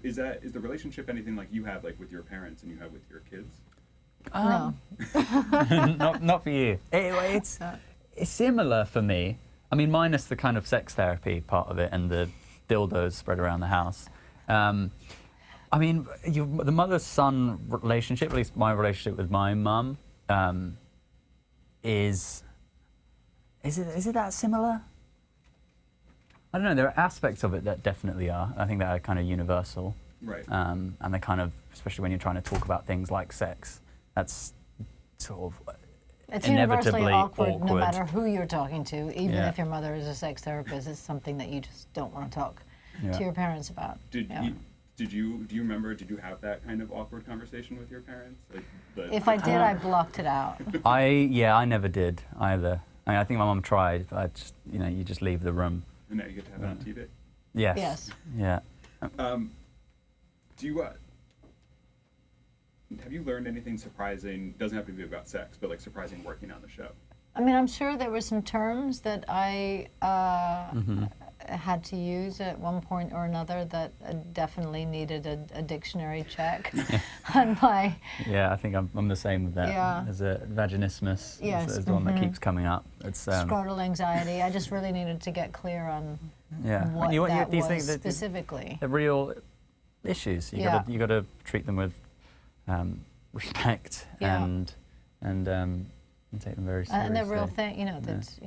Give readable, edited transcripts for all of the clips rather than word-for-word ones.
Is the relationship anything like you have like with your parents and you have with your kids? No. Not for you. It's similar for me. I mean, minus the kind of sex therapy part of it and the dildos spread around the house. I mean, the mother-son relationship, at least my relationship with my mum, is it that similar? I don't know. There are aspects of it that definitely are. I think that are kind of universal. Right. And they kind of, especially when you're trying to talk about things like sex, that's sort of It's inevitably universally awkward no awkward. matter who you're talking to, even Yeah. if your mother is a sex therapist. It's something that you just don't want to talk Yeah. to your parents about. Do you remember? Did you have that kind of awkward conversation with your parents? Like If I did, I blocked it out. I never did either. I mean, I think my mum tried, but I just, you just leave the room. And now you get to have it on TV. Yes. Yes. Yeah. Do you have you learned anything surprising? Doesn't have to be about sex, but like surprising working on the show. I mean, I'm sure there were some terms that I had to use at one point or another that definitely needed a dictionary check on my... Yeah, I think I'm the same with that. Yeah. There's a vaginismus Yes, is the one that keeps coming up. It's scrotal anxiety. I just really needed to get clear on what that these was things that specifically. they're real issues. You gotta treat them with respect and take them very seriously. And they're real thing, that's,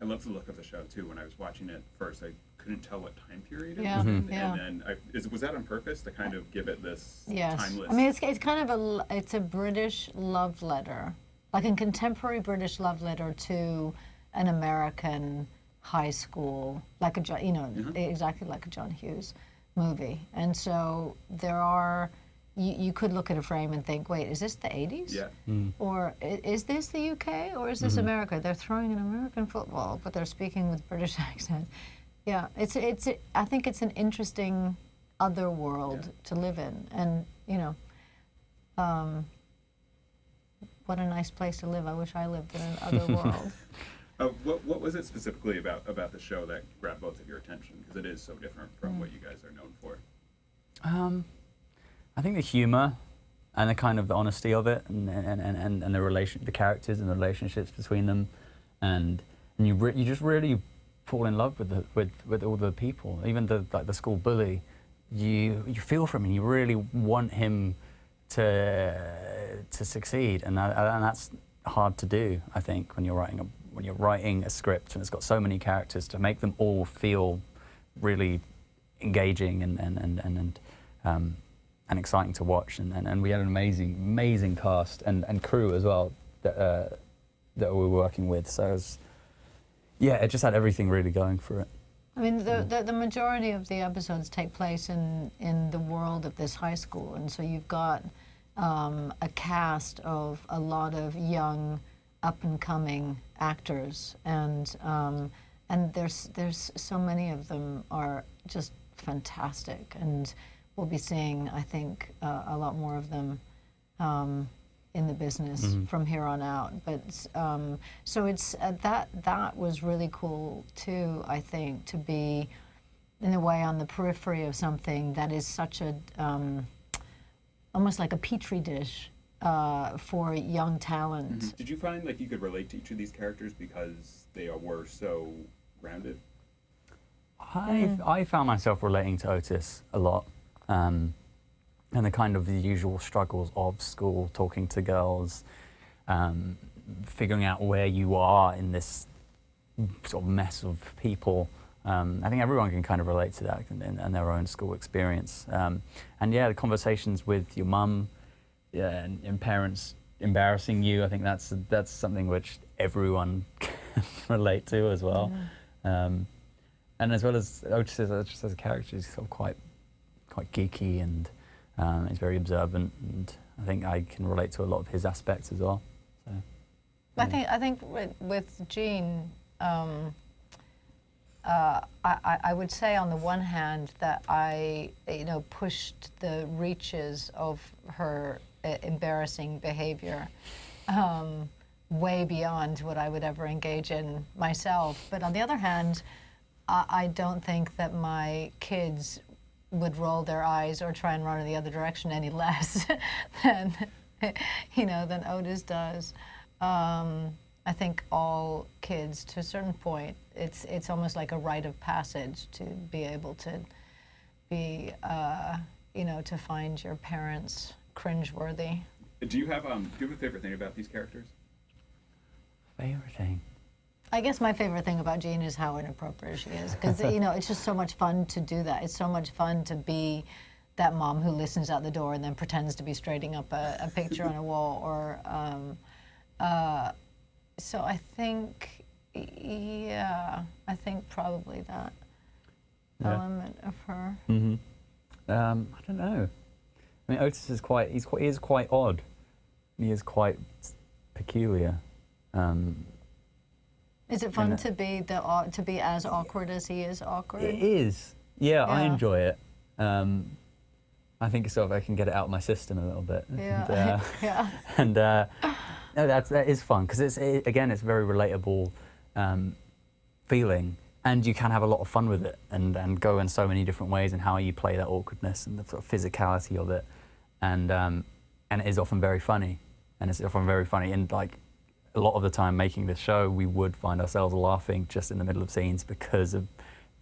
I love the look of the show too. When I was watching it first, I couldn't tell what time period it Yeah. was in, Yeah. and then was that on purpose to kind of give it this Yes. timeless? I mean, it's kind of it's a British love letter, like a contemporary British love letter to an American high school, like exactly like a John Hughes movie. And so there are, you could look at a frame and think, wait, is this the 80s? Yeah. Or is this the UK? Or is this America? They're throwing in American football, but they're speaking with British accent. Yeah, I think it's an interesting other world to live in. And, what a nice place to live. I wish I lived in an other world. What was it specifically about the show that grabbed both of your attention? Because it is so different from what you guys are known for. I think the humour and the kind of the honesty of it, and the characters and the relationships between them, and you just really fall in love with all the people, even the school bully. You feel for him, and you really want him to succeed, and that's hard to do. I think when you're writing a script and it's got so many characters, to make them all feel really engaging and exciting to watch, and we had an amazing cast and crew as well that we were working with. So it just had everything really going for it. I mean, the majority of the episodes take place in the world of this high school, and so you've got a cast of a lot of young, up-and-coming actors, and there's so many of them are just fantastic, and we'll be seeing, I think, a lot more of them in the business from here on out. But so it's that was really cool too. I think to be in a way on the periphery of something that is such a almost like a petri dish for young talent. Did you find like you could relate to each of these characters because they were so grounded? I found myself relating to Otis a lot. And the kind of the usual struggles of school, talking to girls, figuring out where you are in this sort of mess of people. I think everyone can kind of relate to that and their own school experience. And the conversations with your mum and parents embarrassing you, I think that's something which everyone can relate to as well. And as well as Otis as a character, he's sort of quite geeky and he's very observant, and I think I can relate to a lot of his aspects as well. So, yeah. I think with Jean, I would say on the one hand that I pushed the reaches of her embarrassing behavior way beyond what I would ever engage in myself. But on the other hand, I don't think that my kids would roll their eyes or try and run in the other direction any less than, than Otis does. I think all kids, to a certain point, it's almost like a rite of passage to be able to be, to find your parents cringeworthy. Do you have a favorite thing about these characters? Favorite thing? I guess my favorite thing about Jean is how inappropriate she is, because it's just so much fun to do that. It's so much fun to be that mom who listens out the door and then pretends to be straightening up a picture on a wall, or so I think, I think probably that element of her. Mm-hmm. I don't know. I mean, Otis is he is quite odd. He is quite peculiar. Is it fun to be as awkward as he is awkward? It is. Yeah, I enjoy it. I think sort of I can get it out of my system a little bit. Yeah. And, no, that is fun because it's very relatable feeling, and you can have a lot of fun with it and go in so many different ways and how you play that awkwardness and the sort of physicality of it, and it is often very funny, and like a lot of the time making this show we would find ourselves laughing just in the middle of scenes because of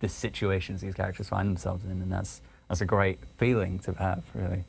the situations these characters find themselves in, and that's a great feeling to have, really.